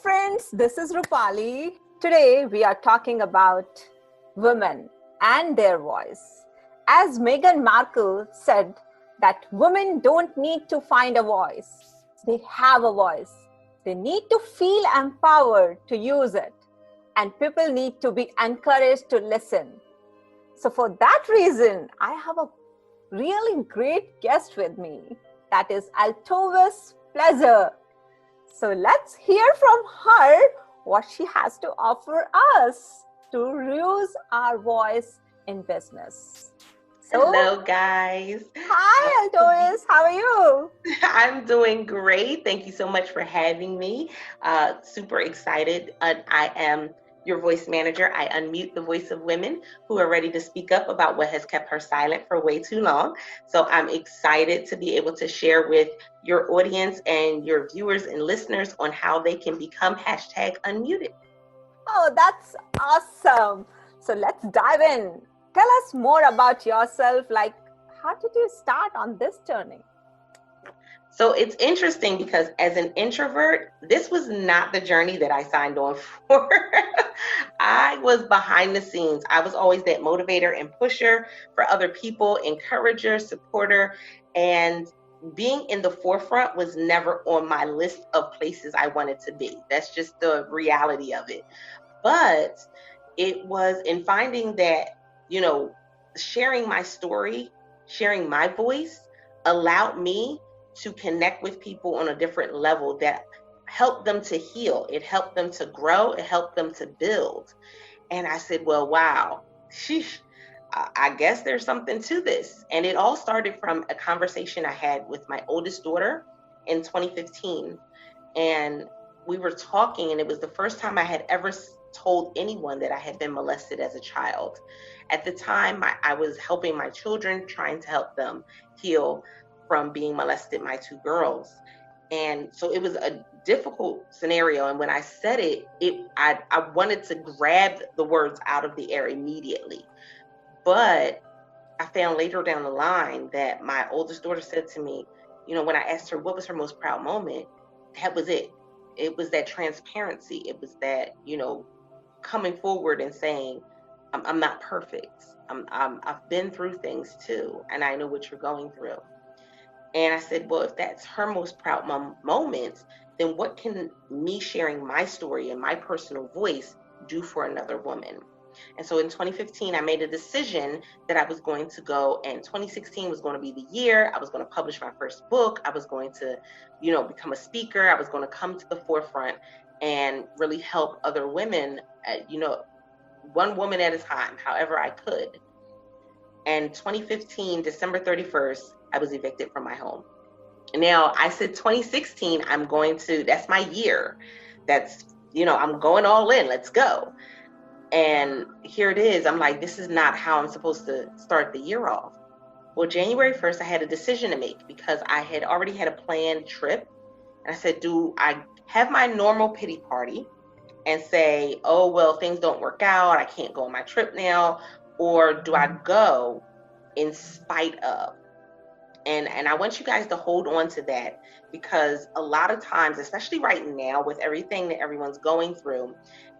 friends, this is Rupali. Today we are talking about women and their voice. As Meghan Markle said that women don't need to find a voice. They have a voice. They need to feel empowered to use it. And people need to be encouraged to listen. So for that reason, I have a really great guest with me. That is Altovise Pelzer. So let's hear from her what she has to offer us to use our voice in business. So, hello, guys. Hi, Altovise. How are you? I'm doing great. Thank you so much for having me. Super excited. I am your voice manager. I unmute the voice of women who are ready to speak up about what has kept her silent for way too long. So I'm excited to be able to share with your audience and your viewers and listeners on how they can become #unmuted. Oh, that's awesome. So let's dive in. Tell us more about yourself. Like, how did you start on this journey? So it's interesting because as an introvert, this was not the journey that I signed on for. I was behind the scenes. I was always that motivator and pusher for other people, encourager, supporter, and being in the forefront was never on my list of places I wanted to be. That's just the reality of it. But it was in finding that, sharing my story, sharing my voice allowed me to connect with people on a different level that helped them to heal. It helped them to grow. It helped them to build. And I said, well, wow, sheesh, I guess there's something to this. And it all started from a conversation I had with my oldest daughter in 2015. And we were talking, and it was the first time I had ever told anyone that I had been molested as a child. At the time, I was helping my children, trying to help them heal from being molested, my two girls. And so it was a difficult scenario. And when I said it, I wanted to grab the words out of the air immediately. But I found later down the line that my oldest daughter said to me, when I asked her what was her most proud moment, that was it. It was that transparency. It was that, coming forward and saying, I'm not perfect. I've been through things too, and I know what you're going through. And I said, well, if that's her most proud moment, then what can me sharing my story and my personal voice do for another woman? And so in 2015, I made a decision that I was going to go, and 2016 was going to be the year. I was going to publish my first book. I was going to, become a speaker. I was going to come to the forefront and really help other women, one woman at a time, however I could. And 2015, December 31st, I was evicted from my home. Now, I said 2016, that's my year. That's, I'm going all in, let's go. And here it is. I'm like, this is not how I'm supposed to start the year off. Well, January 1st, I had a decision to make because I had already had a planned trip. And I said, do I have my normal pity party and say, oh, well, things don't work out, I can't go on my trip now? Or do I go in spite of? And I want you guys to hold on to that, because a lot of times, especially right now with everything that everyone's going through,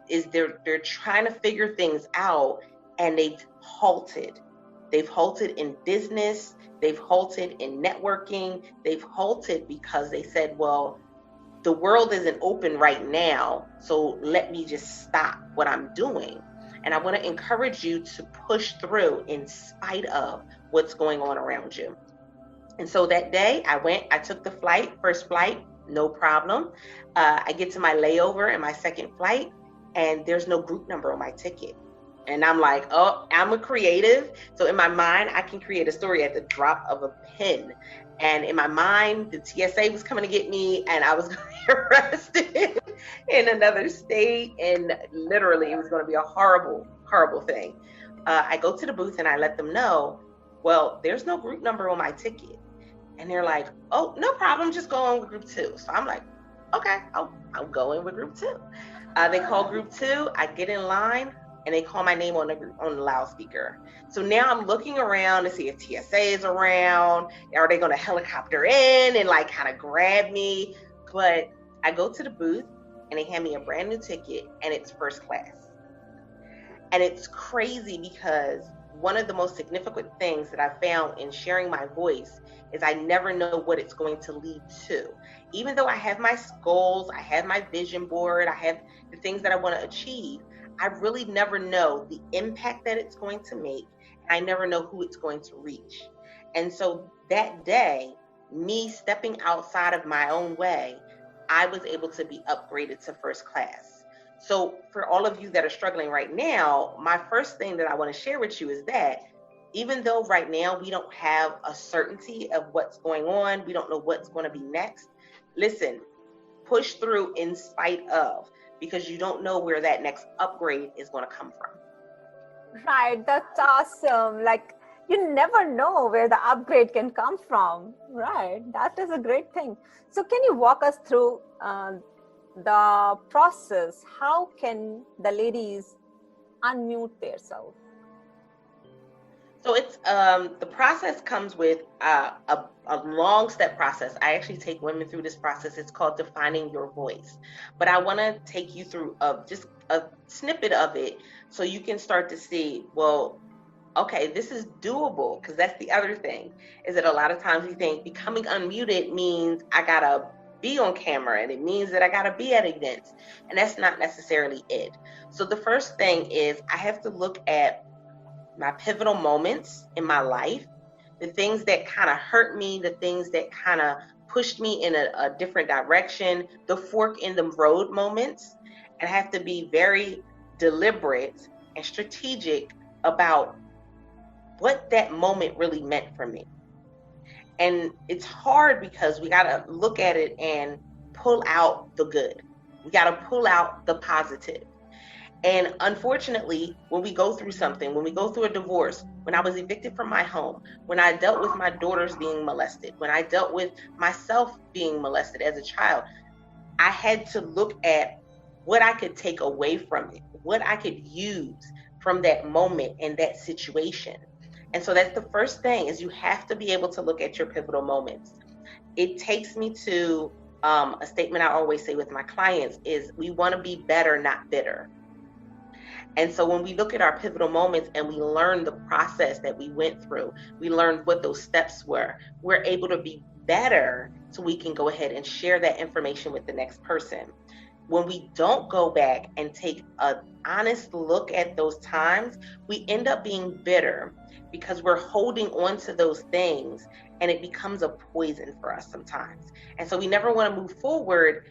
is they're trying to figure things out, and they've halted. They've halted in business. They've halted in networking. They've halted because they said, well, the world isn't open right now, so let me just stop what I'm doing. And I want to encourage you to push through in spite of what's going on around you. And so that day I took the first flight, no problem. I get to my layover and my second flight, and there's no group number on my ticket. And I'm like, oh, I'm a creative. So in my mind, I can create a story at the drop of a pen. And in my mind, the TSA was coming to get me, and I was going to be arrested in another state. And literally, it was going to be a horrible, horrible thing. I go to the booth and I let them know, well, there's no group number on my ticket. And they're like, oh, no problem, just go on with group 2. So I'm like, okay, I'll go in with group 2. They call group 2, I get in line, and they call my name on the loudspeaker. So now I'm looking around to see if TSA is around. Are they going to helicopter in and kind of grab me? But I go to the booth, and they hand me a brand new ticket and it's first class. And it's crazy because one of the most significant things that I found in sharing my voice is I never know what it's going to lead to. Even though I have my goals, I have my vision board, I have the things that I want to achieve, I really never know the impact that it's going to make. And I never know who it's going to reach. And so that day, me stepping outside of my own way, I was able to be upgraded to first class. So for all of you that are struggling right now, my first thing that I want to share with you is that even though right now we don't have a certainty of what's going on, we don't know what's going to be next, listen, push through in spite of, because you don't know where that next upgrade is going to come from. Right, that's awesome. Like, you never know where the upgrade can come from. Right, that is a great thing. So can you walk us through the process? How can the ladies unmute themselves? So it's the process comes with a long step process. I actually take women through this process. It's called defining your voice. But I want to take you through just a snippet of it so you can start to see, well, okay, this is doable, because that's the other thing, is that a lot of times we think becoming unmuted means I gotta be on camera and it means that I gotta be at events, and that's not necessarily it. So the first thing is I have to look at my pivotal moments in my life, the things that kind of hurt me, the things that kind of pushed me in a different direction, the fork in the road moments, and I have to be very deliberate and strategic about what that moment really meant for me. And it's hard because we got to look at it and pull out the good. We got to pull out the positive. And unfortunately, when we go through something, when we go through a divorce, when I was evicted from my home, when I dealt with my daughters being molested, when I dealt with myself being molested as a child, I had to look at what I could take away from it, what I could use from that moment and that situation. And so that's the first thing, is you have to be able to look at your pivotal moments. It takes me to a statement I always say with my clients is we want to be better, not bitter. And so when we look at our pivotal moments and we learn the process that we went through, we learned what those steps were, we're able to be better so we can go ahead and share that information with the next person. When we don't go back and take an honest look at those times, we end up being bitter because we're holding on to those things and it becomes a poison for us sometimes. And so we never want to move forward,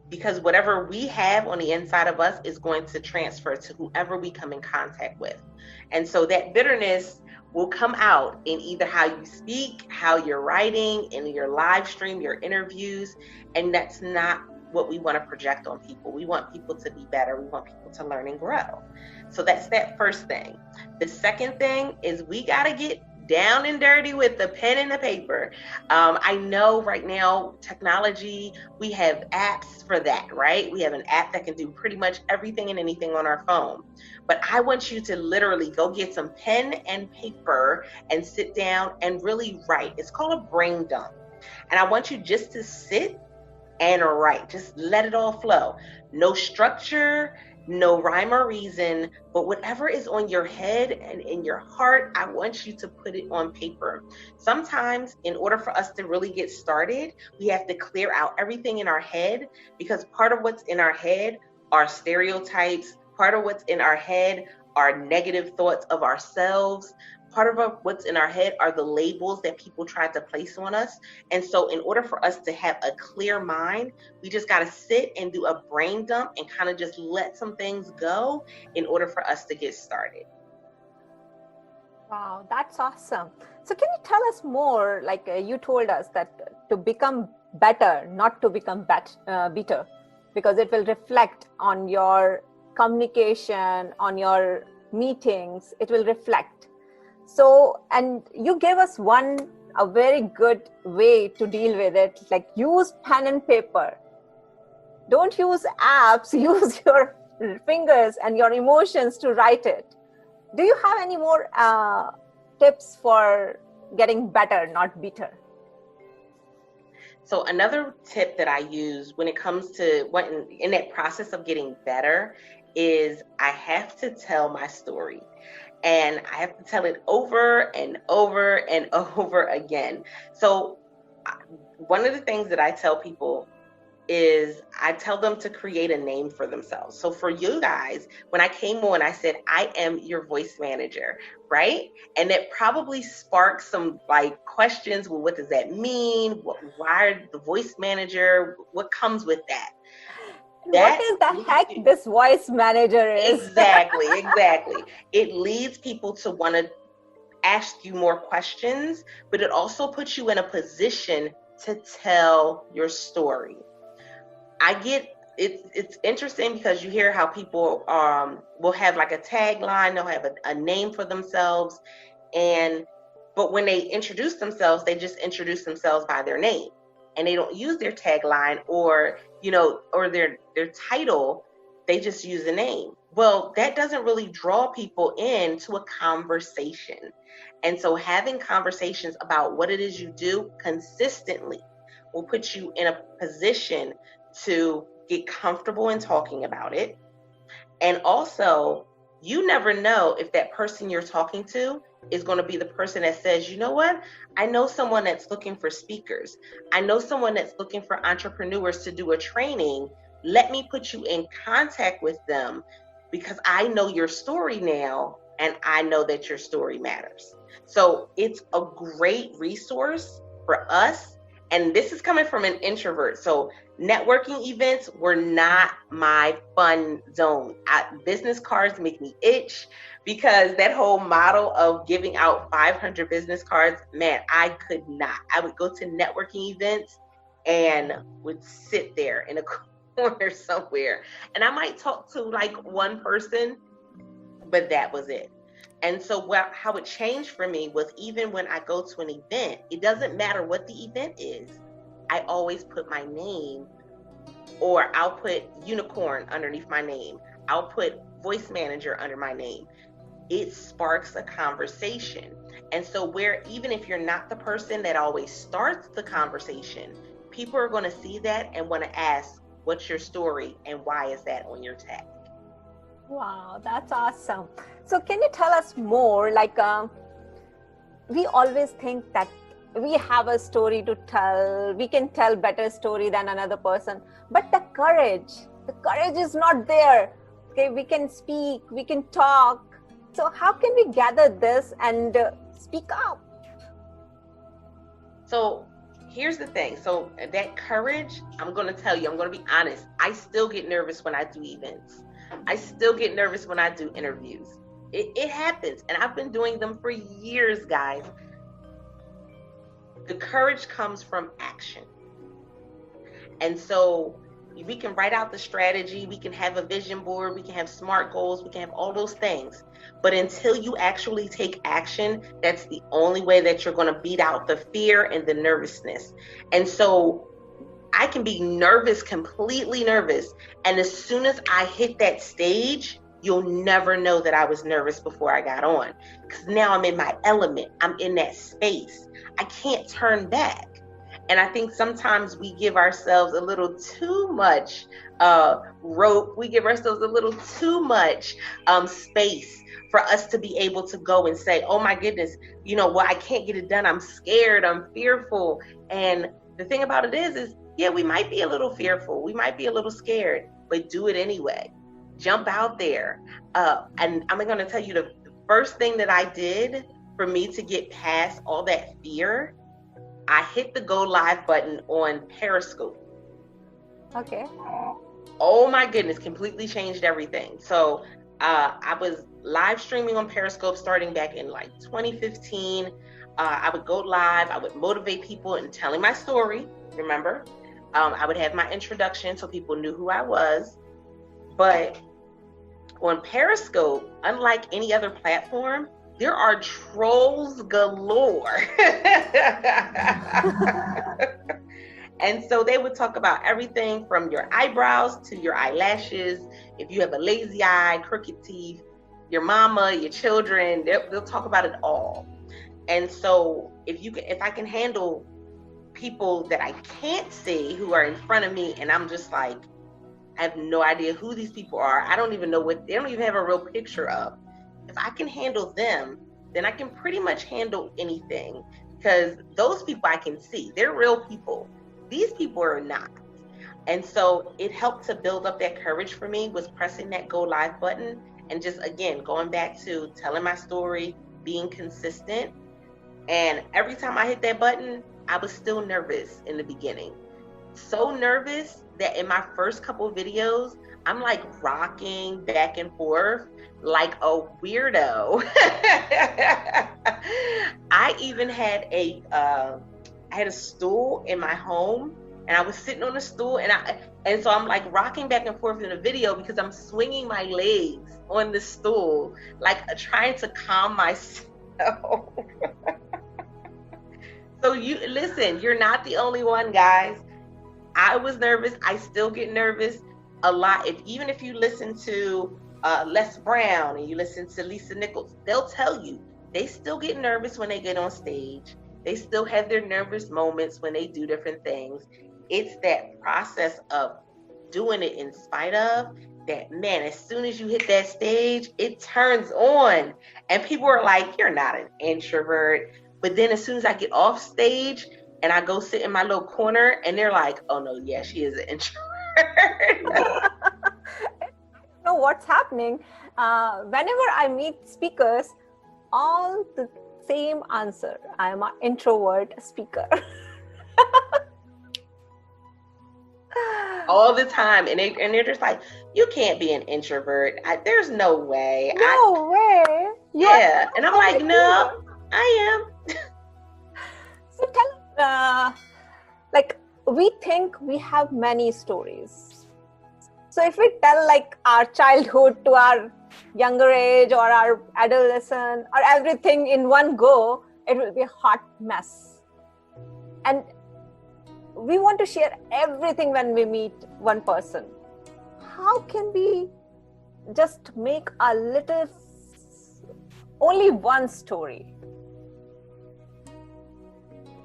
because whatever we have on the inside of us is going to transfer to whoever we come in contact with. And so that bitterness will come out in either how you speak, how you're writing, in your live stream, your interviews, and that's not what we want to project on people. We want people to be better. We want people to learn and grow. So that's that first thing. The second thing is we got to get down and dirty with the pen and the paper. I know right now, technology, we have apps for that, right? We have an app that can do pretty much everything and anything on our phone. But I want you to literally go get some pen and paper and sit down and really write. It's called a brain dump. And I want you just to sit and write. Just let it all flow. No structure, no rhyme or reason, but whatever is on your head and in your heart, I want you to put it on paper. Sometimes in order for us to really get started, we have to clear out everything in our head, because part of what's in our head are stereotypes. Part of what's in our head are negative thoughts of ourselves. Part of what's in our head are the labels that people tried to place on us. And so in order for us to have a clear mind, we just got to sit and do a brain dump and kind of just let some things go in order for us to get started. Wow, that's awesome. So can you tell us more, like you told us that to become better, not to become bitter, because it will reflect on your communication, on your meetings, it will reflect. So, and you gave us a very good way to deal with it, like use pen and paper. Don't use apps, use your fingers and your emotions to write it. Do you have any more tips for getting better, not bitter? So another tip that I use when it comes to what in that process of getting better is I have to tell my story. And I have to tell it over and over and over again. So one of the things that I tell people is I tell them to create a name for themselves. So for you guys, when I came on, I said, I am your voice manager, right? And it probably sparked some like questions. Well, what does that mean? Why are the voice manager? What comes with that? What is the heck this voice manager is? Exactly. It leads people to want to ask you more questions, but it also puts you in a position to tell your story. It's interesting because you hear how people will have like a tagline, they'll have a name for themselves, but when they introduce themselves, they just introduce themselves by their name, and they don't use their tagline or their title. They just use a name. Well, that doesn't really draw people into a conversation. And so having conversations about what it is you do consistently will put you in a position to get comfortable in talking about it. And also, you never know if that person you're talking to is going to be the person that says, you know what? I know someone that's looking for speakers. I know someone that's looking for entrepreneurs to do a training. Let me put you in contact with them because I know your story now and I know that your story matters. So it's a great resource for us. And this is coming from an introvert. So networking events were not my fun zone. Business cards make me itch because that whole model of giving out 500 business cards, man, I could not. I would go to networking events and would sit there in a corner somewhere. And I might talk to like one person, but that was it. And so how it changed for me was even when I go to an event, it doesn't matter what the event is. I always put my name, or I'll put unicorn underneath my name. I'll put voice manager under my name. It sparks a conversation. And so even if you're not the person that always starts the conversation, people are going to see that and want to ask, what's your story and why is that on your tag? Wow, that's awesome. So can you tell us more? Like, we always think that we have a story to tell. We can tell better story than another person. But the courage is not there. Okay, we can speak, we can talk. So how can we gather this and speak up? So here's the thing. So that courage, I'm going to tell you, I'm going to be honest. I still get nervous when I do events. I still get nervous when I do interviews. It happens. And I've been doing them for years, guys. The courage comes from action. And so we can write out the strategy. We can have a vision board. We can have SMART goals. We can have all those things. But until you actually take action, that's the only way that you're going to beat out the fear and the nervousness. And so I can be nervous, completely nervous. And as soon as I hit that stage, you'll never know that I was nervous before I got on. Because now I'm in my element. I'm in that space. I can't turn back. And I think sometimes we give ourselves a little too much rope. We give ourselves a little too much space for us to be able to go and say, oh my goodness, I can't get it done. I'm scared. I'm fearful. And the thing about it is yeah, we might be a little fearful. We might be a little scared, but do it anyway. Jump out there. And I'm going to tell you the first thing that I did for me to get past all that fear, I hit the go live button on Periscope. Okay. Oh my goodness, completely changed everything. So I was live streaming on Periscope starting back in like 2015. I would go live. I would motivate people and telling my story. Remember, I would have my introduction so people knew who I was. But on Periscope, unlike any other platform, there are trolls galore. And so they would talk about everything from your eyebrows to your eyelashes. If you have a lazy eye, crooked teeth, your mama, your children, they'll talk about it all. And so if I can handle people that I can't see who are in front of me, and I'm just like, I have no idea who these people are. I don't even know what, they don't even have a real picture of. If I can handle them, then I can pretty much handle anything, because those people I can see, they're real people. These people are not. And so it helped to build up that courage for me, was pressing that go live button and just, again, going back to telling my story, being consistent. And every time I hit that button, I was still nervous in the beginning. So nervous that in my first couple of videos, I'm like rocking back and forth like a weirdo. I even had a stool in my home, and I was sitting on the stool, and so I'm like rocking back and forth in the video because I'm swinging my legs on the stool, like trying to calm myself. So you listen, you're not the only one, guys. I was nervous. I still get nervous a lot. Even if you listen to Les Brown and you listen to Lisa Nichols, they'll tell you they still get nervous when they get on stage. They still have their nervous moments when they do different things. It's that process of doing it in spite of that, man, as soon as you hit that stage, it turns on. And people are like, you're not an introvert. But then as soon as I get off stage and I go sit in my little corner, and they're like, oh no, yeah, she is an introvert. I don't know what's happening. Whenever I meet speakers, all the same answer. I'm an introvert speaker. All the time. And they're just like, you can't be an introvert. There's no way. No way. Yeah. And I'm like, no, I am. So tell, like, we think we have many stories. So if we tell like our childhood to our younger age or our adolescent or everything in one go, it will be a hot mess. And we want to share everything when we meet one person. How can we just make a little, only one story?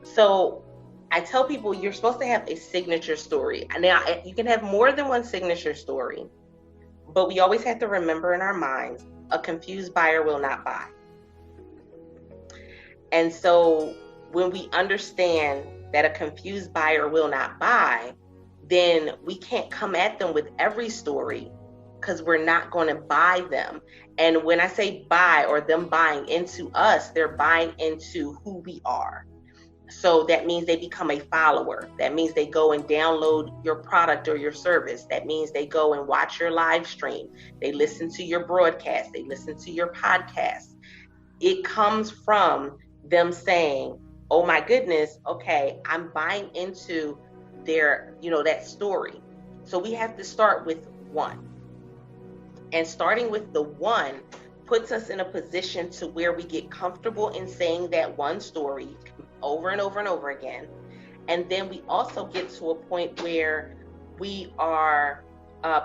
So I tell people you're supposed to have a signature story. Now, you can have more than one signature story, but we always have to remember in our minds, a confused buyer will not buy. And so when we understand that a confused buyer will not buy, then we can't come at them with every story, because we're not going to buy them. And when I say buy, or them buying into us, they're buying into who we are. So that means they become a follower. That means they go and download your product or your service. That means they go and watch your live stream. They listen to your broadcast. They listen to your podcast. It comes from them saying, oh my goodness, okay, I'm buying into their, that story. So we have to start with one. And starting with the one puts us in a position to where we get comfortable in saying that one story over and over and over again. And then we also get to a point where we are,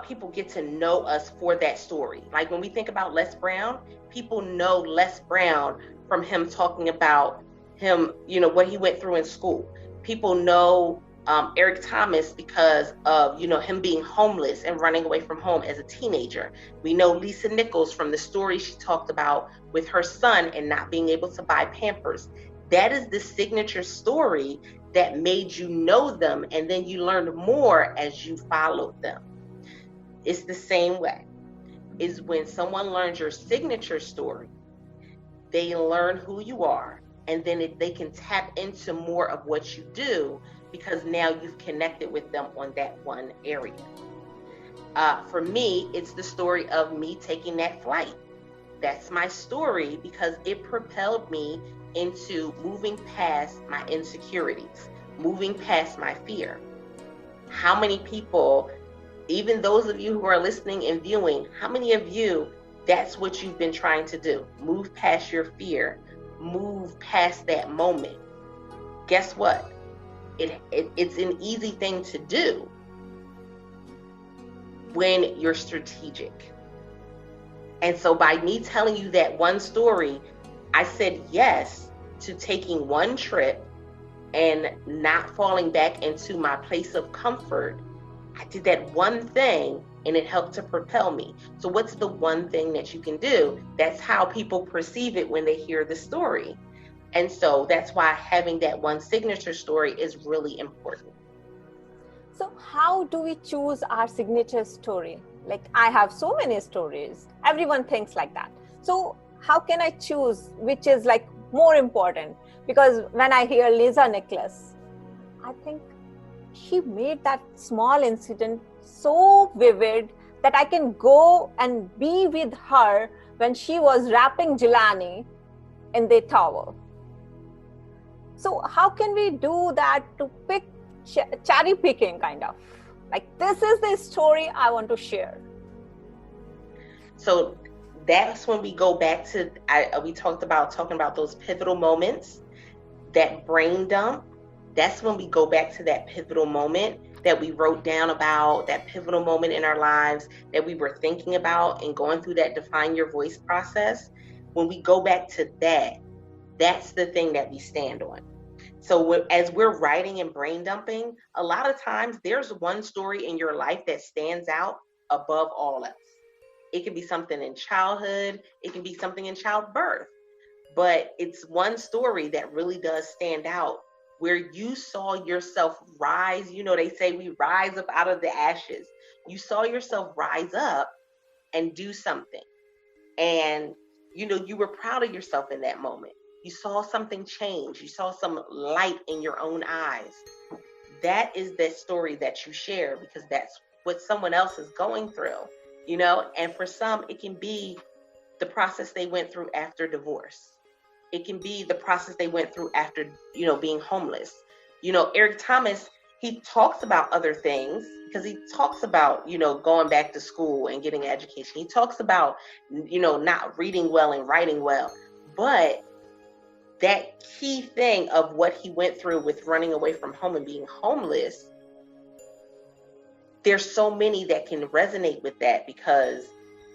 people get to know us for that story. Like when we think about Les Brown, people know Les Brown from him talking about him, what he went through in school. People know Eric Thomas because of, him being homeless and running away from home as a teenager. We know Lisa Nichols from the story she talked about with her son and not being able to buy Pampers. That is the signature story that made you know them, and then you learned more as you followed them. It's the same way. Is when someone learns your signature story, they learn who you are, and then they can tap into more of what you do, because now you've connected with them on that one area. For me, it's the story of me taking that flight. That's my story because it propelled me into moving past my insecurities, moving past my fear. How many people, even those of you who are listening and viewing, how many of you, that's what you've been trying to do? Move past your fear, move past that moment. Guess what? It's an easy thing to do when you're strategic. And so by me telling you that one story, I said yes to taking one trip and not falling back into my place of comfort, I did that one thing and it helped to propel me. So what's the one thing that you can do? That's how people perceive it when they hear the story. And so that's why having that one signature story is really important. So how do we choose our signature story? Like, I have so many stories. Everyone thinks like that. So how can I choose which is like more important? Because when I hear Lisa Nicholas, I think she made that small incident so vivid that I can go and be with her when she was wrapping Jelani in the towel. So how can we do that to pick cherry picking, kind of like, this is the story I want to share? So that's when we go back to, we talking about those pivotal moments, that brain dump. That's when we go back to that pivotal moment that we wrote down about, that pivotal moment in our lives that we were thinking about and going through that define your voice process. When we go back to that, that's the thing that we stand on. So as we're writing and brain dumping, a lot of times there's one story in your life that stands out above all else. It can be something in childhood, it can be something in childbirth, but it's one story that really does stand out, where you saw yourself rise. You know, they say we rise up out of the ashes. You saw yourself rise up and do something. And, you know, you were proud of yourself in that moment. You saw something change. You saw some light in your own eyes. That is the story that you share, because that's what someone else is going through, you know? And for some, it can be the process they went through after divorce. It can be the process they went through after, you know, being homeless. You know, Eric Thomas, he talks about other things, because he talks about, you know, going back to school and getting an education. He talks about, you know, not reading well and writing well. But that key thing of what he went through with running away from home and being homeless, there's so many that can resonate with that, because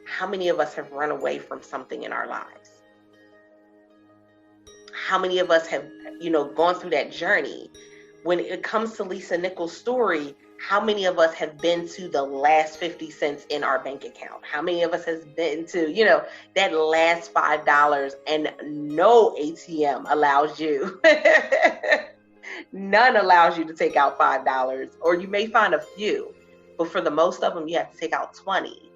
how many of us have run away from something in our lives? How many of us have, you know, gone through that journey? When it comes to Lisa Nichols' story, how many of us have been to the last 50 cents in our bank account? How many of us has been to, you know, that last $5, and no ATM allows you, none allows you to take out $5, or you may find a few, but for the most of them, you have to take out 20.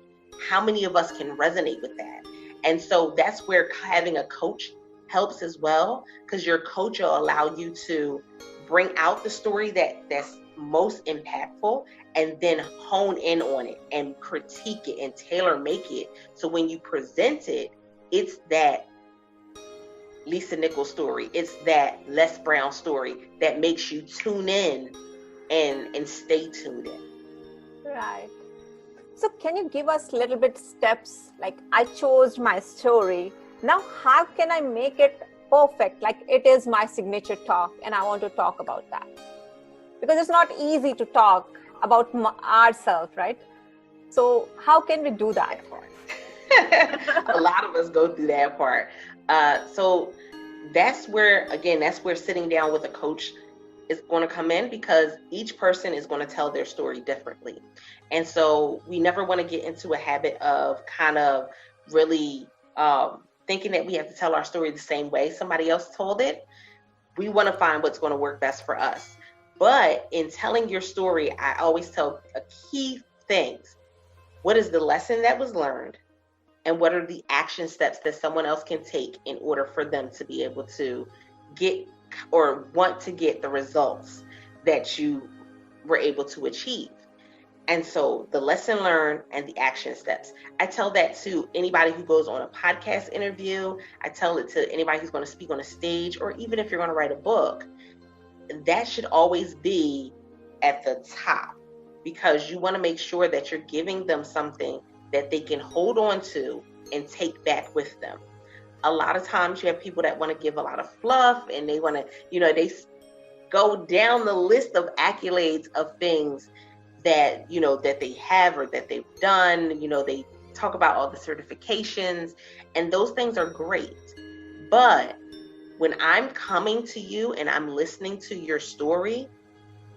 How many of us can resonate with that? And so that's where having a coach helps as well, because your coach will allow you to bring out the story that's most impactful, and then hone in on it and critique it and tailor make it. So when you present it, it's that Lisa Nichols story, it's that Les Brown story that makes you tune in and stay tuned in. Right. So can you give us a little bit steps? Like, I chose my story. Now, how can I make it perfect? Like, it is my signature talk and I want to talk about that. Because it's not easy to talk about ourselves, right? So how can we do that? A lot of us go through that part. So that's where sitting down with a coach is going to come in, because each person is going to tell their story differently. And so we never want to get into a habit of kind of really thinking that we have to tell our story the same way somebody else told it. We want to find what's going to work best for us. But in telling your story, I always tell key things. What is the lesson that was learned? And what are the action steps that someone else can take in order for them to be able to get or want to get the results that you were able to achieve? And so the lesson learned and the action steps. I tell that to anybody who goes on a podcast interview. I tell it to anybody who's going to speak on a stage, or even if you're going to write a book. That should always be at the top, because you want to make sure that you're giving them something that they can hold on to and take back with them. A lot of times you have people that want to give a lot of fluff, and they want to, you know, they go down the list of accolades of things that, you know, that they have or that they've done. You know, they talk about all the certifications, and those things are great. But When I'm coming to you and I'm listening to your story,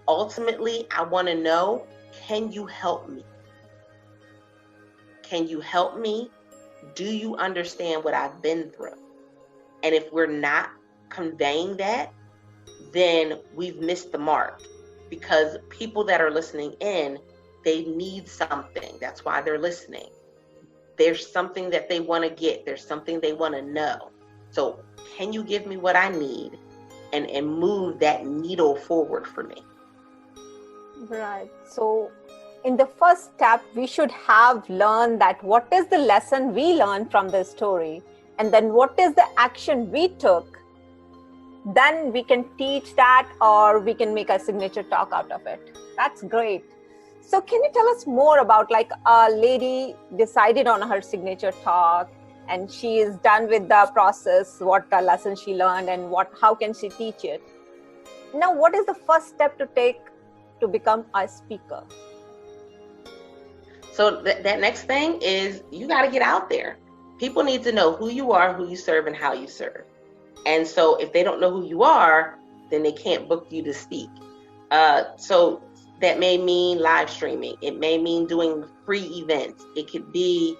ultimately, I want to know, can you help me? Can you help me? Do you understand what I've been through? And if we're not conveying that, then we've missed the mark, because people that are listening in, they need something. That's why they're listening. There's something that they want to get. There's something they want to know. So can you give me what I need and move that needle forward for me? Right. So in the first step, we should have learned that what is the lesson we learned from this story, and then what is the action we took. Then we can teach that, or we can make a signature talk out of it. That's great. So can you tell us more about, like, a lady decided on her signature talk and she is done with the process, what the lesson she learned and how can she teach it? Now, what is the first step to take to become a speaker? So that next thing is, you got to get out there. People need to know who you are, who you serve, and how you serve. And so if they don't know who you are, then they can't book you to speak. So that may mean live streaming. It may mean doing free events. It could be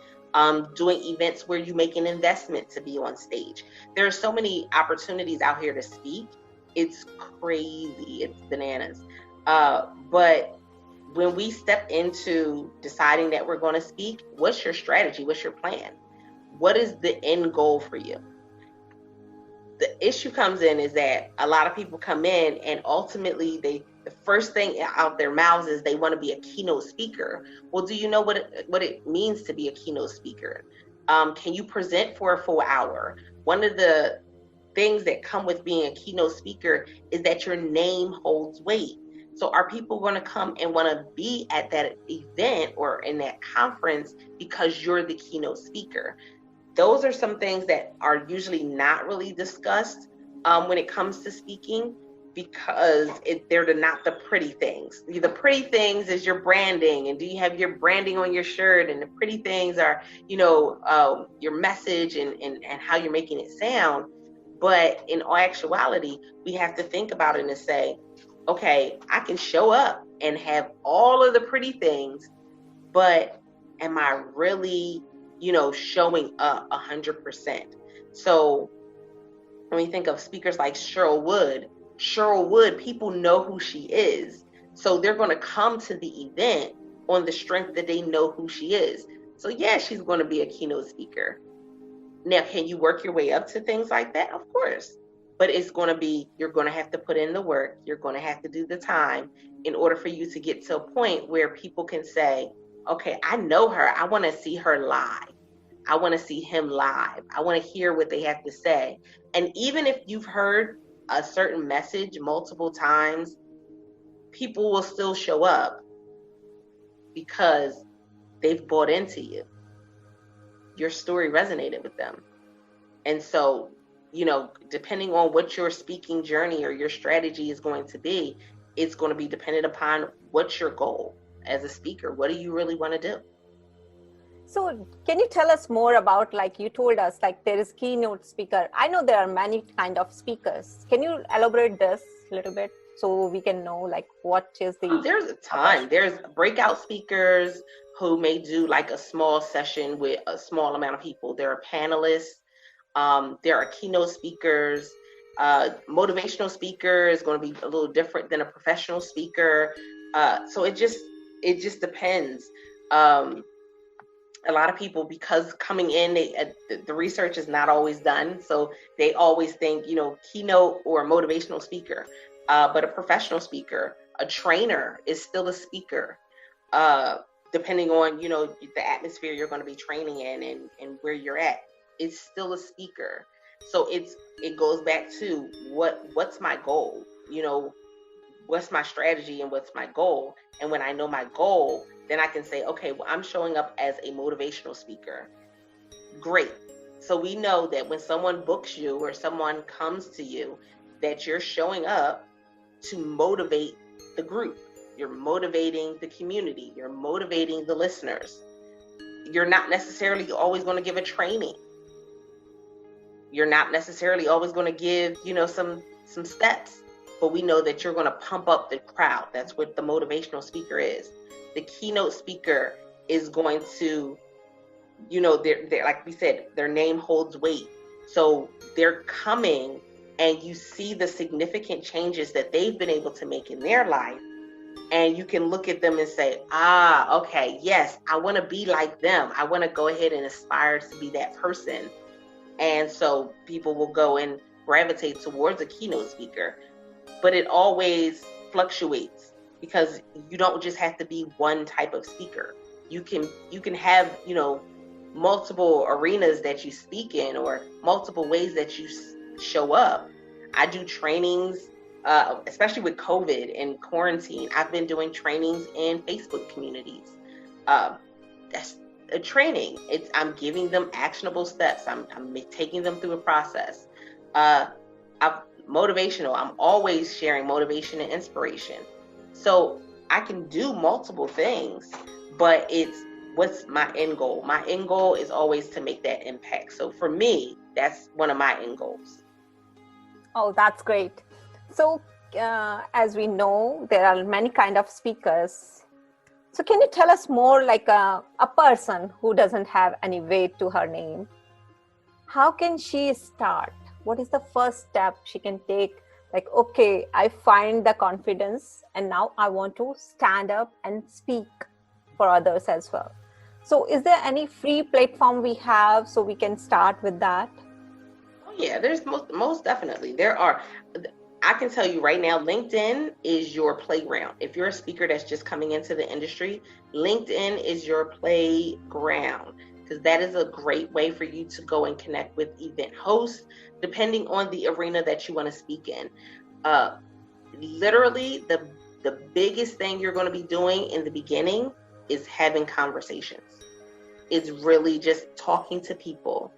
doing events where you make an investment to be on stage. There are so many opportunities out here to speak. It's crazy. It's bananas. But when we step into deciding that we're going to speak, what's your strategy? What's your plan? What is the end goal for you? The issue comes in is that a lot of people come in and ultimately the first thing out their mouths is they want to be a keynote speaker. Well, do you know what it means to be a keynote speaker? Can you present for a full hour? One of the things that come with being a keynote speaker is that your name holds weight. So are people going to come and want to be at that event or in that conference because you're the keynote speaker? Those are some things that are usually not really discussed when it comes to speaking, because they're not the pretty things. The pretty things is your branding, and do you have your branding on your shirt? And the pretty things are, your message and how you're making it sound. But in all actuality, we have to think about it and say, okay, I can show up and have all of the pretty things, but am I really showing up 100%? So when we think of speakers like Cheryl Wood, people know who she is. So they're going to come to the event on the strength that they know who she is. So yeah, she's going to be a keynote speaker. Now, can you work your way up to things like that? Of course. But it's going to be, you're going to have to put in the work. You're going to have to do the time in order for you to get to a point where people can say, okay, I know her. I want to see her live. I want to see him live. I want to hear what they have to say. And even if you've heard a certain message multiple times, people will still show up because they've bought into you. Your story resonated with them. And so, depending on what your speaking journey or your strategy is going to be, it's going to be dependent upon what's your goal as a speaker. What do you really want to do? So can you tell us more about, like you told us, like there is keynote speaker. I know there are many kind of speakers. Can you elaborate this a little bit so we can know like what is the... There's a ton. There's breakout speakers who may do like a small session with a small amount of people. There are panelists. There are keynote speakers. Motivational speaker is going to be a little different than a professional speaker. So it just depends. A lot of people, because coming in, the research is not always done. So they always think, keynote or motivational speaker, but a professional speaker, a trainer is still a speaker, depending on, the atmosphere you're going to be training in and where you're at. It's still a speaker. So it goes back to what's my goal? What's my strategy and what's my goal? And when I know my goal, then I can say, okay, well, I'm showing up as a motivational speaker. Great. So we know that when someone books you or someone comes to you, that you're showing up to motivate the group. You're motivating the community. You're motivating the listeners. You're not necessarily always going to give a training. You're not necessarily always going to give, some steps, but we know that you're going to pump up the crowd. That's what the motivational speaker is. The keynote speaker is going to, they're like we said, their name holds weight. So they're coming and you see the significant changes that they've been able to make in their life. And you can look at them and say, okay, yes, I want to be like them. I want to go ahead and aspire to be that person. And so people will go and gravitate towards a keynote speaker. But it always fluctuates because you don't just have to be one type of speaker. You can have, multiple arenas that you speak in or multiple ways that you show up. I do trainings, especially with COVID and quarantine. I've been doing trainings in Facebook communities. That's a training. I'm giving them actionable steps. I'm taking them through a process. Motivational. I'm always sharing motivation and inspiration. So I can do multiple things, but what's my end goal? My end goal is always to make that impact. So for me, that's one of my end goals. Oh, that's great. So as we know, there are many kind of speakers. So can you tell us more like a person who doesn't have any weight to her name? How can she start? What is the first step she can take? Like, okay, I find the confidence and now I want to stand up and speak for others as well. So is there any free platform we have so we can start with that? Oh yeah, there's most definitely. There are. I can tell you right now, LinkedIn is your playground. If you're a speaker that's just coming into the industry, LinkedIn is your playground because that is a great way for you to go and connect with event hosts, depending on the arena that you want to speak in. Literally, the biggest thing you're going to be doing in the beginning is having conversations. It's really just talking to people.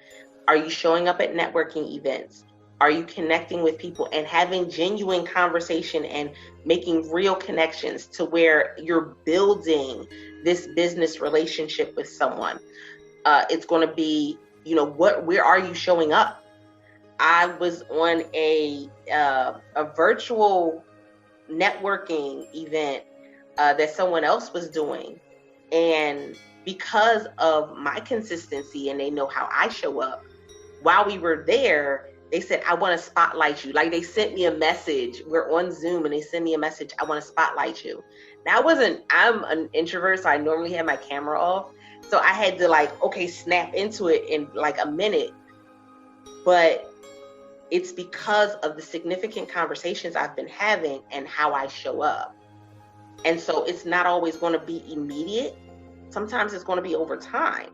Are you showing up at networking events? Are you connecting with people and having genuine conversation and making real connections to where you're building this business relationship with someone? It's going to be, where are you showing up? I was on a virtual networking event that someone else was doing. And because of my consistency and they know how I show up, while we were there, they said, I want to spotlight you. Like they sent me a message. We're on Zoom and they send me a message. I want to spotlight you. Now I'm an introvert, so I normally have my camera off. So I had to snap into it in like a minute. But it's because of the significant conversations I've been having and how I show up. And so it's not always going to be immediate. Sometimes it's going to be over time.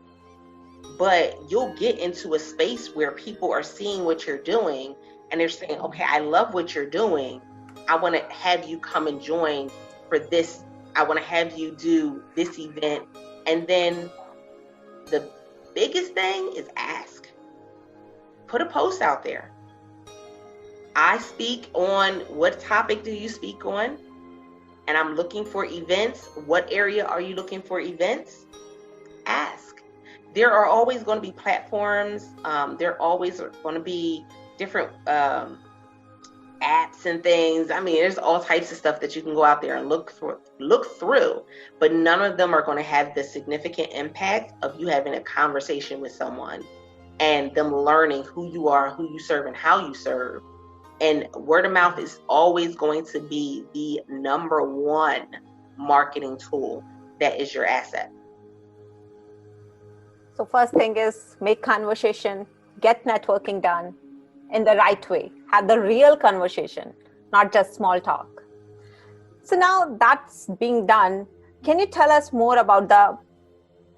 But you'll get into a space where people are seeing what you're doing and they're saying, okay, I love what you're doing. I want to have you come and join for this. I want to have you do this event. And then the biggest thing is ask. Put a post out there. I speak on, what topic do you speak on? And I'm looking for events. What area are you looking for events? Ask. There are always going to be platforms. There are always going to be different apps and things. I mean, there's all types of stuff that you can go out there and look through, but none of them are going to have the significant impact of you having a conversation with someone and them learning who you are, who you serve, and how you serve. And word of mouth is always going to be the number one marketing tool that is your asset. So first thing is make conversation, get networking done in the right way. Have the real conversation, not just small talk. So now that's being done, can you tell us more about the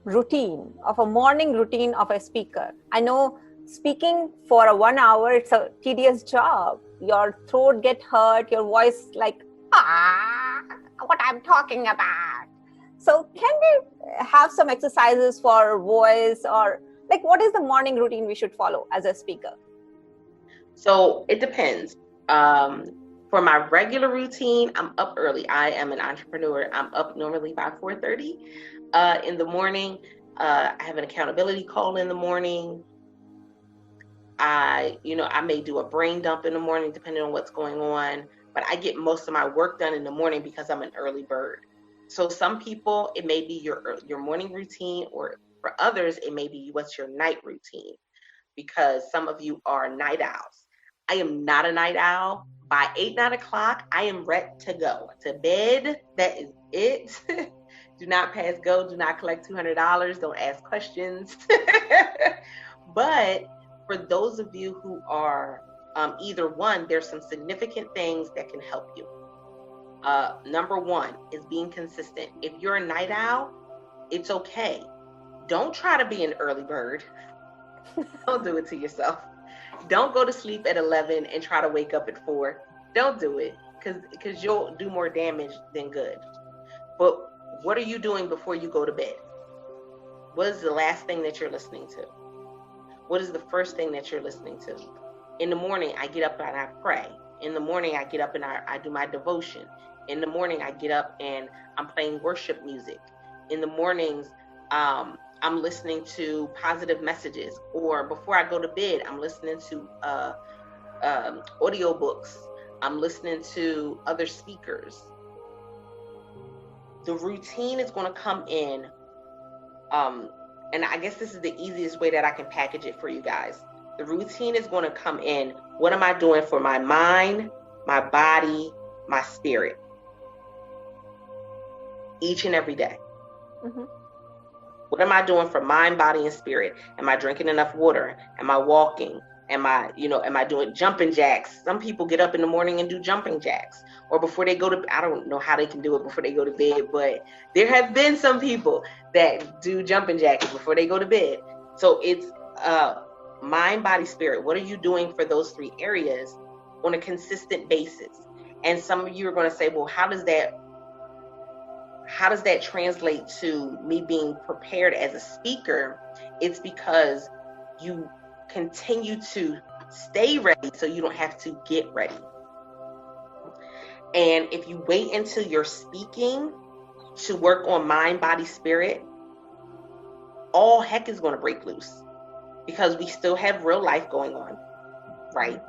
routine of a morning routine of a speaker? I know speaking for 1 hour, it's a tedious job. Your throat get hurt, your voice like, what I'm talking about. So can we have some exercises for voice, or like what is the morning routine we should follow as a speaker? So it depends. For my regular routine, I'm up early. I am an entrepreneur. I'm up normally by 4:30 in the morning. I have an accountability call in the morning. I may do a brain dump in the morning depending on what's going on, but I get most of my work done in the morning because I'm an early bird. So some people, it may be your morning routine, or for others, it may be what's your night routine, because some of you are night owls. I am not a night owl. By 8, 9 o'clock, I am ready to go to bed. That is it. Do not pass go. Do not collect $200. Don't ask questions. But for those of you who are either one, there's some significant things that can help you. Number one is being consistent. If you're a night owl, it's okay. Don't try to be an early bird. Don't do it to yourself. Don't go to sleep at 11 and try to wake up at 4. Don't do it, because you'll do more damage than good. But what are you doing before you go to bed? What is the last thing that you're listening to? What is the first thing that you're listening to? In the morning, I get up and I pray. In the morning, I get up and I do my devotion. In the morning, I get up and I'm playing worship music. In the mornings, I'm listening to positive messages. Or before I go to bed, I'm listening to audiobooks. I'm listening to other speakers. The routine is going to come in. And I guess this is the easiest way that I can package it for you guys. The routine is going to come in. What am I doing for my mind, my body, my spirit? Each and every day. Mm-hmm. What am I doing for mind, body, and spirit? Am I drinking enough water? Am I walking? Am I doing jumping jacks? Some people get up in the morning and do jumping jacks. Or before they go to, I don't know how they can do it before they go to bed, but there have been some people that do jumping jacks before they go to bed. So it's mind, body, spirit. What are you doing for those 3 areas on a consistent basis? And some of you are going to say, well, how does that translate to me being prepared as a speaker? It's because you continue to stay ready so you don't have to get ready. And if you wait until you're speaking to work on mind, body, spirit, all heck is going to break loose, because we still have real life going on, right?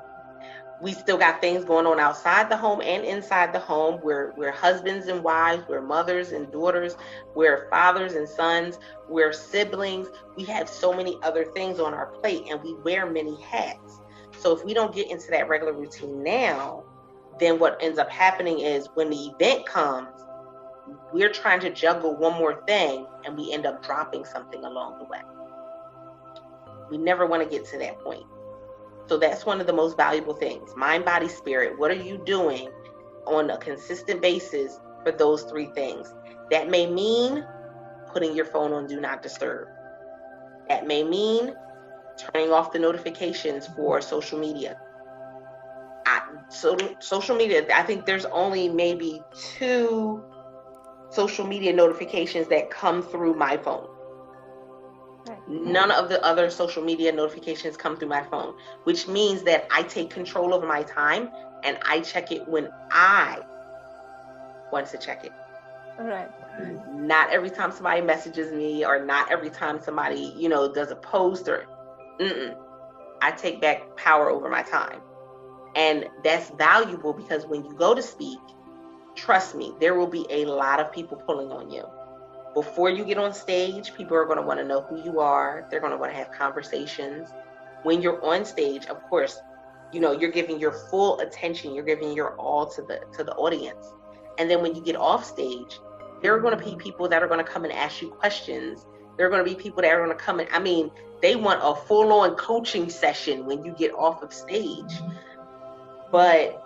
We still got things going on outside the home and inside the home. We're husbands and wives, we're mothers and daughters, we're fathers and sons, we're siblings. We have so many other things on our plate, and we wear many hats. So if we don't get into that regular routine now, then what ends up happening is when the event comes, we're trying to juggle one more thing, and we end up dropping something along the way. We never want to get to that point. So that's one of the most valuable things. Mind, body, spirit. What are you doing on a consistent basis for those 3 things? That may mean putting your phone on Do Not Disturb. That may mean turning off the notifications for social media. Social media, I think there's only maybe 2 social media notifications that come through my phone. None of the other social media notifications come through my phone, which means that I take control of my time and I check it when I want to check it. Right. Not every time somebody messages me, or not every time somebody, does a post, or I take back power over my time. And that's valuable, because when you go to speak, trust me, there will be a lot of people pulling on you. Before you get on stage, people are going to want to know who you are. They're going to want to have conversations. When you're on stage, of course, you're giving your full attention. You're giving your all to the audience. And then when you get off stage, there are going to be people that are going to come and ask you questions. There are going to be people that are going to come and, they want a full-on coaching session when you get off of stage. But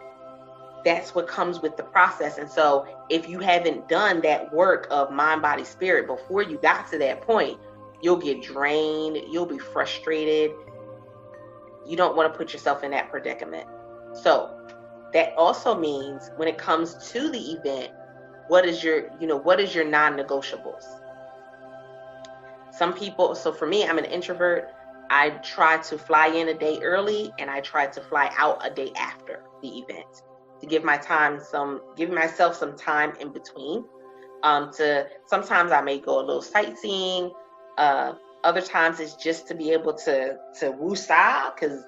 that's what comes with the process. And so if you haven't done that work of mind, body, spirit before you got to that point, you'll get drained. You'll be frustrated. You don't want to put yourself in that predicament. So that also means when it comes to the event, what is your non-negotiables? Some people, so for me, I'm an introvert. I try to fly in a day early, and I try to fly out a day after the event, to give myself some time in between. Sometimes I may go a little sightseeing. Other times it's just to be able to woo-saw, because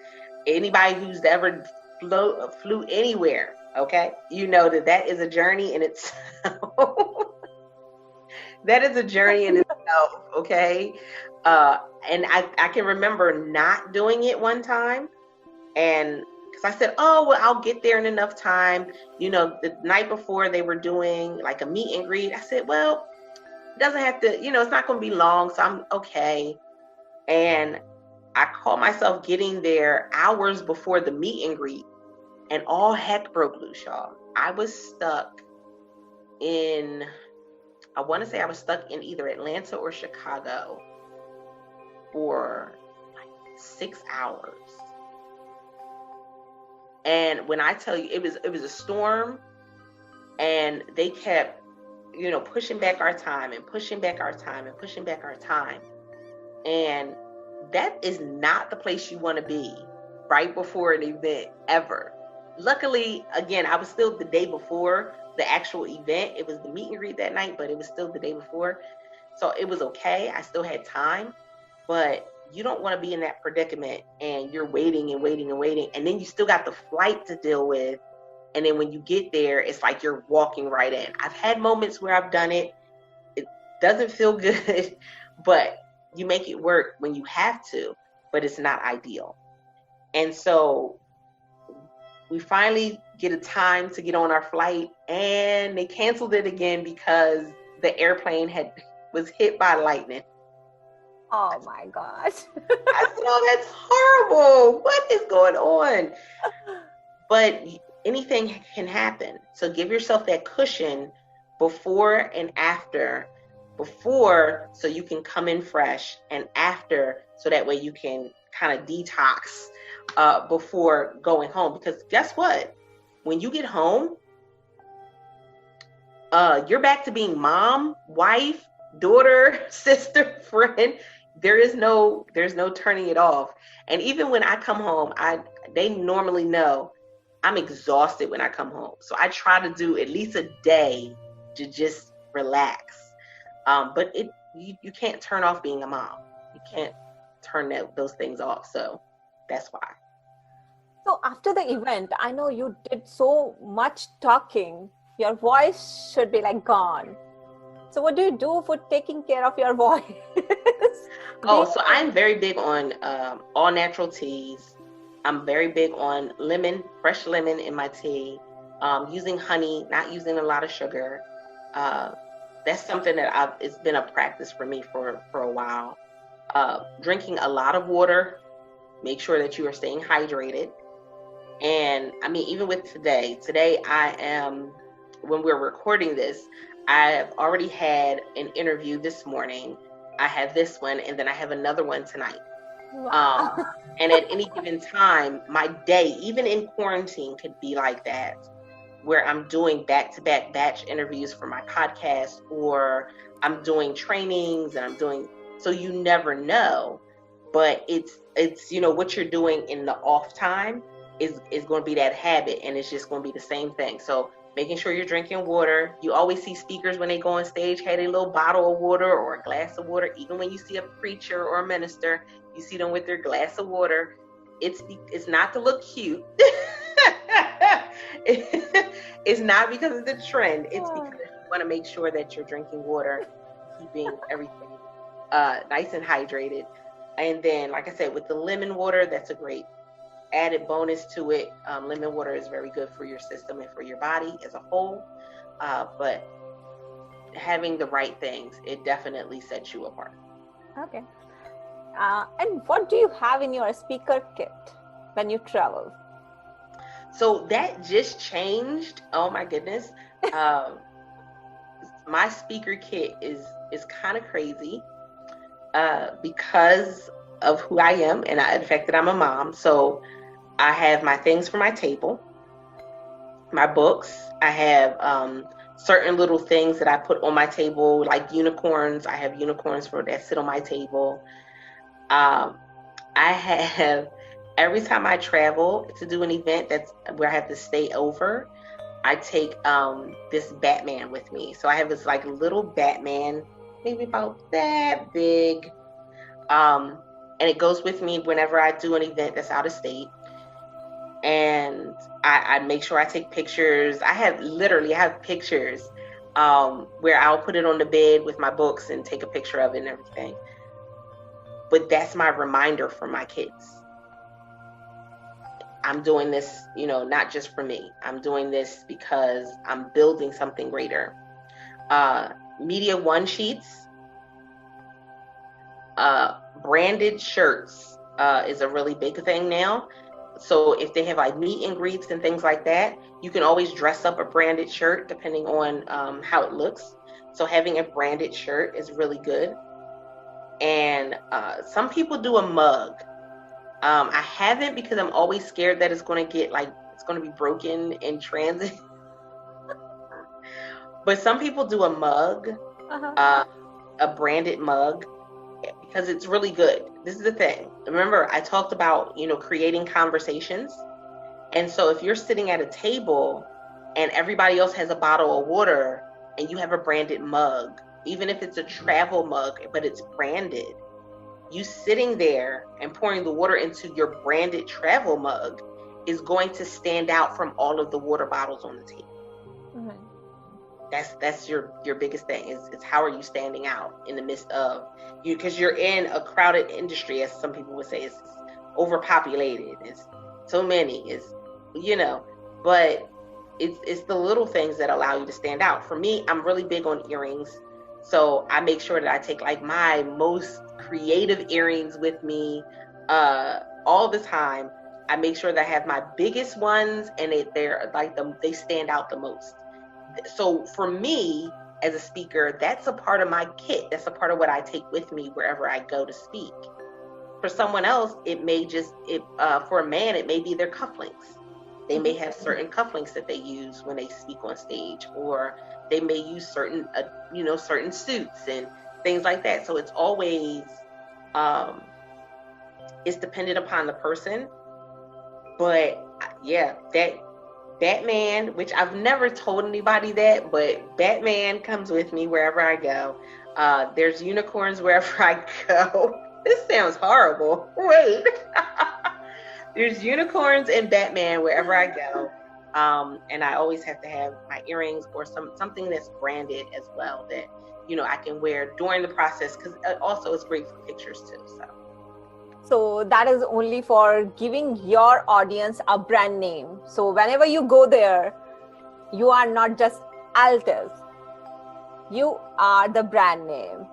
anybody who's ever flew anywhere, okay, you know that is a journey in itself. That is a journey in itself, okay? And I can remember not doing it one time, and because I said, oh, well, I'll get there in enough time. You know, the night before they were doing like a meet and greet. I said, well, it doesn't have to, you know, it's not going to be long, so I'm okay. And I caught myself getting there hours before the meet and greet, and all heck broke loose, y'all. I was stuck in, I want to say I was stuck in either Atlanta or Chicago for like 6 hours. And when I tell you, it was a storm, and they kept, you know, pushing back our time and pushing back our time and pushing back our time. And that is not the place you want to be right before an event ever. Luckily, again, I was still the day before the actual event. It was the meet and greet that night, but it was still the day before. So it was okay. I still had time, but you don't want to be in that predicament and you're waiting and waiting and waiting. And then you still got the flight to deal with. And then when you get there, it's like you're walking right in. I've had moments where I've done it. It doesn't feel good, but you make it work when you have to, but it's not ideal. And so we finally get a time to get on our flight, and they canceled it again because the airplane was hit by lightning. Oh my gosh. I said, oh, that's horrible. What is going on? But anything can happen. So give yourself that cushion before and after. Before, so you can come in fresh, and after, so that way you can kind of detox before going home. Because guess what? When you get home, you're back to being mom, wife, daughter, sister, friend. There's no turning it off. And even when I come home, they normally know I'm exhausted when I come home. So I try to do at least a day to just relax. But you can't turn off being a mom. You can't turn those things off. So that's why. So after the event, I know you did so much talking. Your voice should be like gone. So what do you do for taking care of your voice? Oh, so I'm very big on all natural teas. I'm very big on lemon, fresh lemon in my tea. Using honey, not using a lot of sugar. That's something that it's been a practice for me for a while. Drinking a lot of water. Make sure that you are staying hydrated. And I mean, even with today I am, when we're recording this, I have already had an interview this morning. I have this one, and then I have another one tonight. Wow. And at any given time, my day, even in quarantine, could be like that, where I'm doing back-to-back batch interviews for my podcast, or I'm doing trainings, and so you never know. But it's you know, what you're doing in the off time is going to be that habit, and it's just going to be the same thing. So making sure you're drinking water. You always see speakers when they go on stage had a little bottle of water or a glass of water. Even when you see a preacher or a minister, you see them with their glass of water. It's not to look cute. It's not because of the trend. It's because you want to make sure that you're drinking water, keeping everything nice and hydrated. And then, like I said, with the lemon water, that's a great added bonus to it. Lemon water is very good for your system and for your body as a whole. But having the right things, it definitely sets you apart. Okay. And what do you have in your speaker kit when you travel? So that just changed. Oh my goodness. My speaker kit is kind of crazy because of who I am and the fact that I'm a mom. So I have my things for my table, my books. I have certain little things that I put on my table, like unicorns. I have unicorns that sit on my table. I have, every time I travel to do an event that's where I have to stay over, I take this Batman with me. So I have this like little Batman, maybe about that big. And it goes with me whenever I do an event that's out of state. And I make sure I take pictures. I have pictures where I'll put it on the bed with my books and take a picture of it and everything. But that's my reminder for my kids. I'm doing this, not just for me. I'm doing this because I'm building something greater. Media one sheets, branded shirts is a really big thing now. So if they have like meet and greets and things like that, you can always dress up a branded shirt depending on how it looks. So having a branded shirt is really good. And some people do a mug. I haven't, because I'm always scared that it's going to be broken in transit. But some people do a mug, a branded mug, because it's really good. This is the thing. Remember, I talked about, creating conversations. And so if you're sitting at a table and everybody else has a bottle of water and you have a branded mug, even if it's a travel mug, but it's branded, you sitting there and pouring the water into your branded travel mug is going to stand out from all of the water bottles on the table. Mm-hmm. That's your biggest thing is how are you standing out in the midst of you, because you're in a crowded industry, as some people would say. It's overpopulated, it's so many, but it's the little things that allow you to stand out. For me, I'm really big on earrings, so I make sure that I take like my most creative earrings with me all the time. I make sure that I have my biggest ones, and they're like they stand out the most. So for me as a speaker, that's a part of my kit. That's a part of what I take with me wherever I go to speak. For someone else, it may for a man, it may be their cufflinks. They may have certain cufflinks that they use when they speak on stage, or they may use certain suits and things like that. So it's always, it's dependent upon the person. But yeah, that Batman, which I've never told anybody that, but Batman comes with me wherever I go. There's unicorns wherever I go. This sounds horrible. Wait. There's unicorns and Batman wherever I go. And I always have to have my earrings or something that's branded as well that, I can wear during the process, because also it's great for pictures too. So that is only for giving your audience a brand name. So whenever you go there, you are not just Altovise. You are the brand name.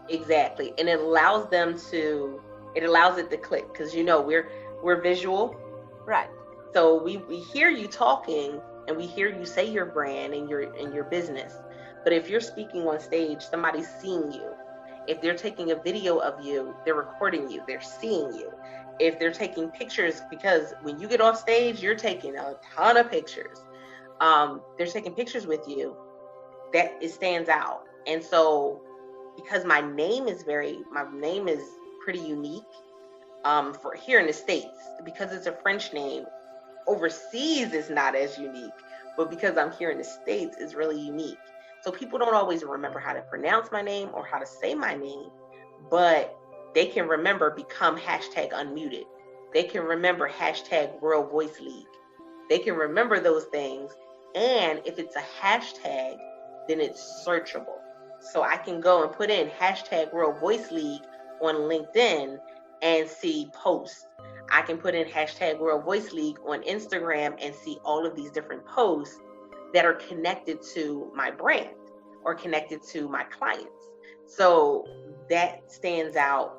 Exactly. And it allows it to click, because we're visual. Right. So we hear you talking and we hear you say your brand and your business. But if you're speaking on stage, somebody's seeing you. If they're taking a video of you, they're recording you, they're seeing you. If they're taking pictures, because when you get off stage, you're taking a ton of pictures. They're taking pictures with you, that it stands out. And so because my name is pretty unique for here in the States, because it's a French name. Overseas is not as unique, but because I'm here in the States, it's really unique. So people don't always remember how to pronounce my name or how to say my name, but they can remember become #unmuted. They can remember #World Voice League. They can remember those things. And if it's a hashtag, then it's searchable. So I can go and put in #World Voice League on LinkedIn and see posts. I can put in #World Voice League on Instagram and see all of these different posts that are connected to my brand or connected to my clients. So that stands out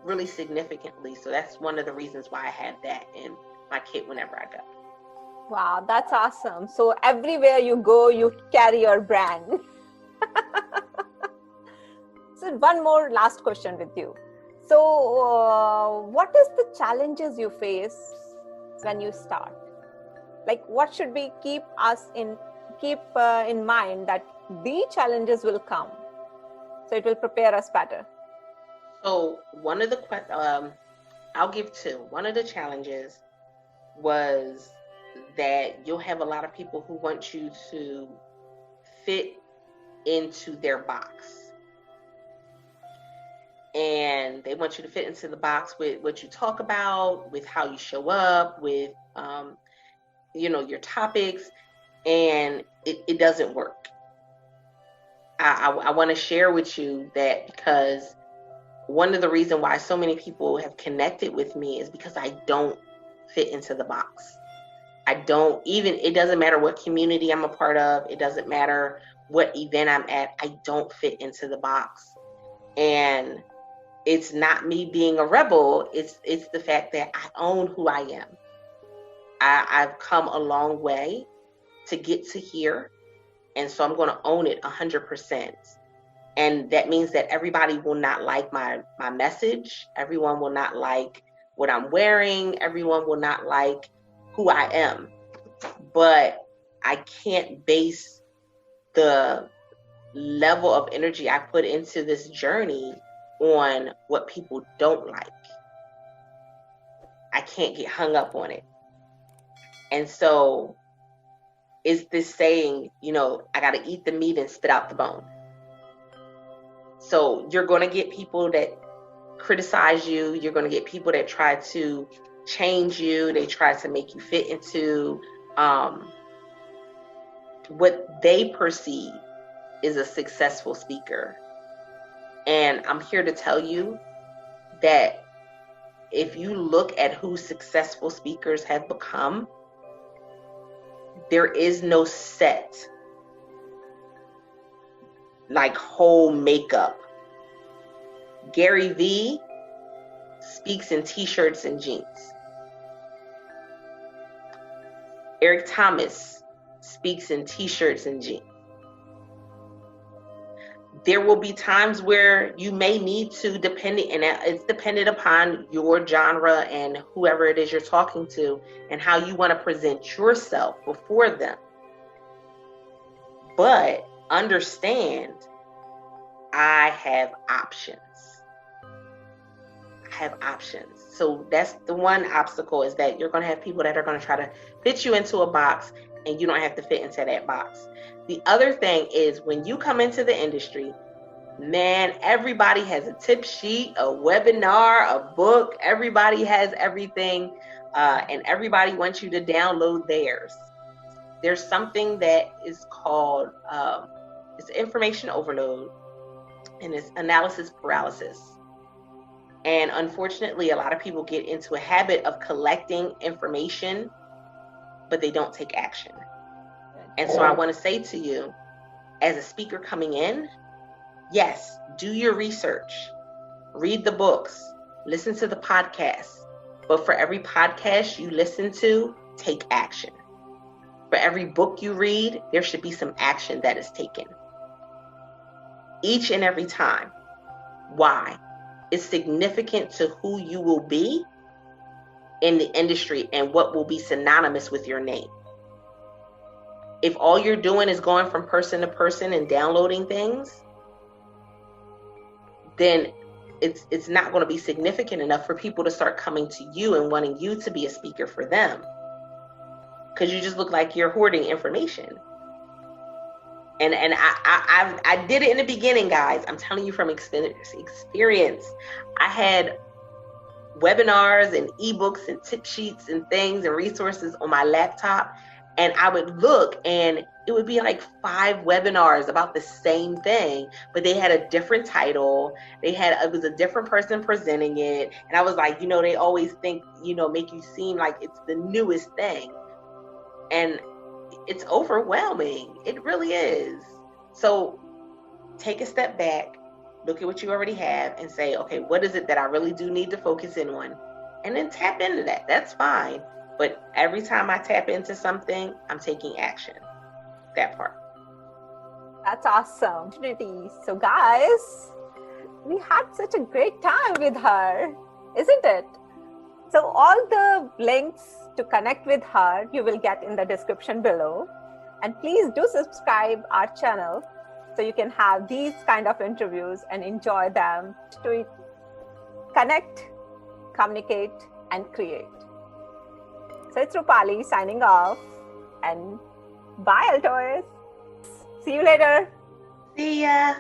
really significantly. So that's one of the reasons why I have that in my kit whenever I go. Wow, that's awesome. So everywhere you go, you carry your brand. So one more last question with you. So what is the challenges you face when you start? Like, what should we keep in mind that the challenges will come, so it will prepare us better? So one of the I'll give two. One of the challenges was that you'll have a lot of people who want you to fit into their box. and they want you to fit into the box with what you talk about, with how you show up, with your topics, and it doesn't work. I want to share with you that, because one of the reasons why so many people have connected with me is because I don't fit into the box. It doesn't matter what community I'm a part of. It doesn't matter what event I'm at. I don't fit into the box. And it's not me being a rebel. It's the fact that I own who I am. I've come a long way to get to here. And so I'm going to own it 100%. And that means that everybody will not like my message. Everyone will not like what I'm wearing. Everyone will not like who I am. But I can't base the level of energy I put into this journey on what people don't like. I can't get hung up on it. And so it's this saying, I got to eat the meat and spit out the bone. So you're going to get people that criticize you. You're going to get people that try to change you. They try to make you fit into what they perceive is a successful speaker. And I'm here to tell you that if you look at who successful speakers have become, there is no set, like whole makeup. Gary Vee speaks in t-shirts and jeans. Eric Thomas speaks in t-shirts and jeans. There will be times where you may need to, and it's dependent upon your genre and whoever it is you're talking to and how you want to present yourself before them. But understand, I have options. So that's the one obstacle, is that you're going to have people that are going to try to fit you into a box, and you don't have to fit into that box. The other thing is, when you come into the industry, man, everybody has a tip sheet, a webinar, a book. Everybody has everything, and everybody wants you to download theirs. There's something that is called it's information overload, and it's analysis paralysis. And unfortunately, a lot of people get into a habit of collecting information, but they don't take action. And so I want to say to you, as a speaker coming in, yes, do your research, read the books, listen to the podcasts. But for every podcast you listen to, take action. For every book you read, there should be some action that is taken. Each and every time. Why? It's significant to who you will be in the industry and what will be synonymous with your name. If all you're doing is going from person to person and downloading things, then it's not going to be significant enough for people to start coming to you and wanting you to be a speaker for them, because you just look like you're hoarding information. And I did it in the beginning, guys. I'm telling you from experience. I had webinars and ebooks and tip sheets and things and resources on my laptop, and I would look, and it would be like 5 webinars about the same thing, but they had a different title. It was a different person presenting it. And I was like, they always think, make you seem like it's the newest thing. And it's overwhelming. It really is. So take a step back, look at what you already have, and say, okay, what is it that I really do need to focus in on? And then tap into that. That's fine. But every time I tap into something, I'm taking action. That part. That's awesome. So guys, we had such a great time with her, isn't it? So all the links to connect with her, you will get in the description below. And please do subscribe our channel so you can have these kind of interviews and enjoy them, to connect, communicate, and create. So it's Rupali signing off, and bye, Altovise. See you later. See ya.